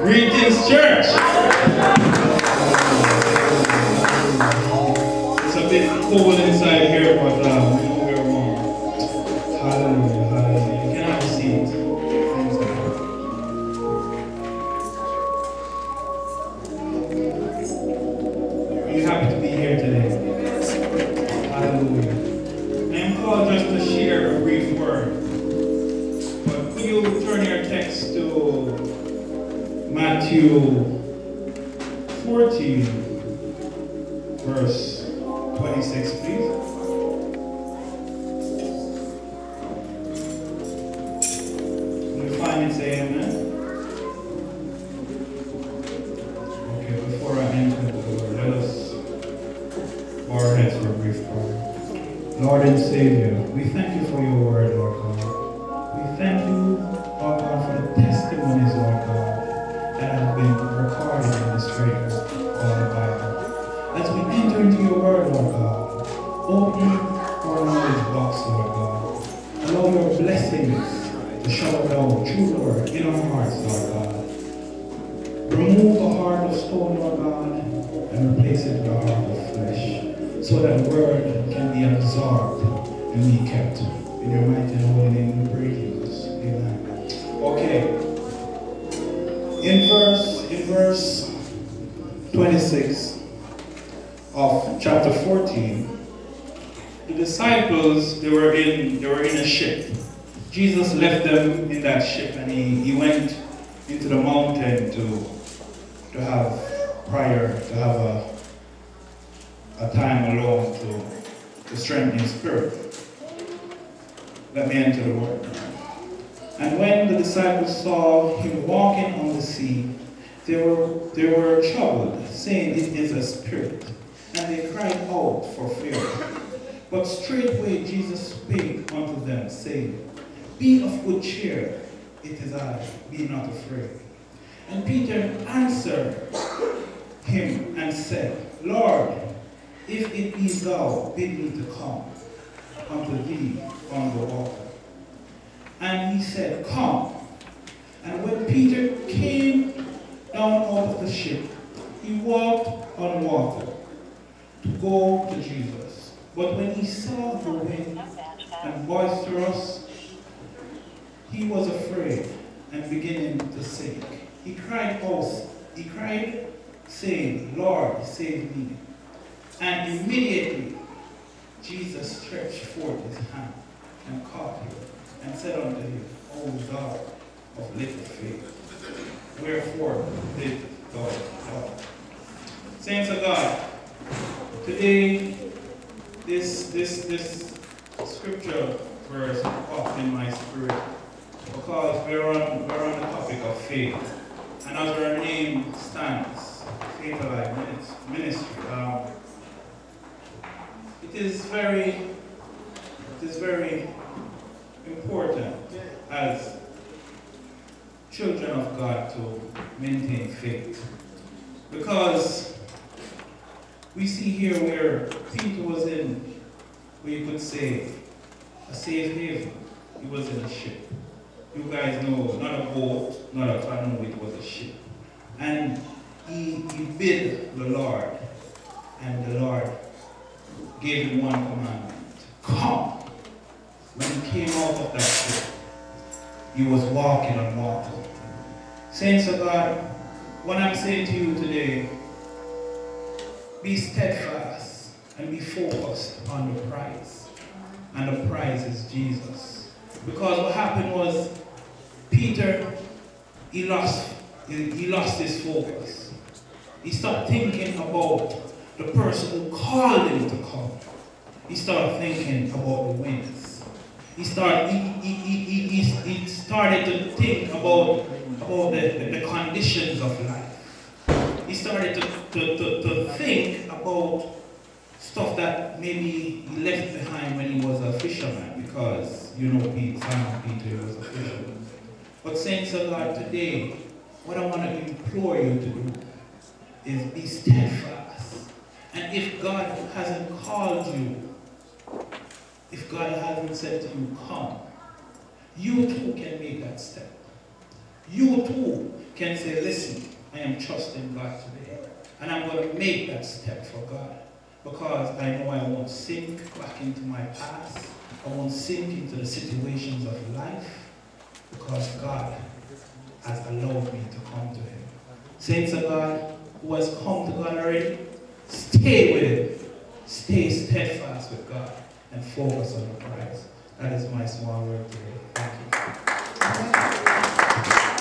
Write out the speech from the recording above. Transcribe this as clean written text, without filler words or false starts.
Greetings, church. It's a bit cold inside here, but we know we're warm. Hallelujah, hallelujah. You can have a seat. Are you happy to be here today? Hallelujah. I am called just to share a brief word. But could you turn your text to Matthew 14, verse 26, please. When you find it, say amen. Okay, before I enter the word, let us bow our heads for a brief prayer. Lord and Savior, we thank you for your word, Lord God. We thank you, Lord God, for the testimonies, Lord God, that have been recorded in this great book called the Bible. As we enter into your word, Lord God, open our knowledge box, Lord God. Allow your blessings to shower down through the word in our hearts, Lord God. Remove the heart of stone, Lord God, and replace it with a heart of flesh, so that the word can be absorbed and be kept. In your mighty and holy name we pray, Jesus. Amen. Okay. In verse 26 of chapter 14, the disciples, they were in a ship. Jesus left them in that ship, and he went into the mountain to have a time alone to strengthen his spirit. Let me enter the word. And when the disciples saw him walking on the sea, they were troubled, saying, "It is a spirit." And they cried out for fear. But straightway Jesus spake unto them, saying, "Be of good cheer, it is I, be not afraid." And Peter answered him and said, "Lord, if it be thou, bid me to come unto thee on the water." And he said, "Come." And when Peter came down out of the ship, he walked on water to go to Jesus. But when he saw the wind and boisterous, he was afraid and beginning to sink. He cried, saying, "Lord, save me." And immediately Jesus stretched forth his hand and caught him, and said unto him, "O thou of little faith, wherefore did thou doubt?" Saints of God, today this scripture verse popped in my spirit because we're on the topic of faith, and as our name stands, Faith Alive Ministry. It is very important as children of God to maintain faith, because we see here where Peter was in, where you could say, a safe haven. He was in a ship. You guys know, not a boat, not a canoe, it was a ship. And he bid the Lord, and the Lord gave him one commandment: come. When he came out of that ship, he was walking on water. Saints of God, what I'm saying to you today, be steadfast and be focused on the prize. And the prize is Jesus. Because what happened was, Peter, he lost his focus. He stopped thinking about the person who called him to come. He started thinking about the winds. He started to think about the conditions of life. He started to think about stuff that maybe he left behind when he was a fisherman, because you know Simon Peter was a fisherman. But saints of God, today, what I want to implore you to do is be steadfast. And if God hasn't called you, if God hasn't said to you, come, you too can make that step. You too can say, listen, I am trusting God today. And I'm going to make that step for God. Because I know I won't sink back into my past. I won't sink into the situations of life. Because God has allowed me to come to Him. Saints of God, who has come to God already, stay with Him. Stay steadfast with God. And focus on the prize. That is my small word today. Thank you.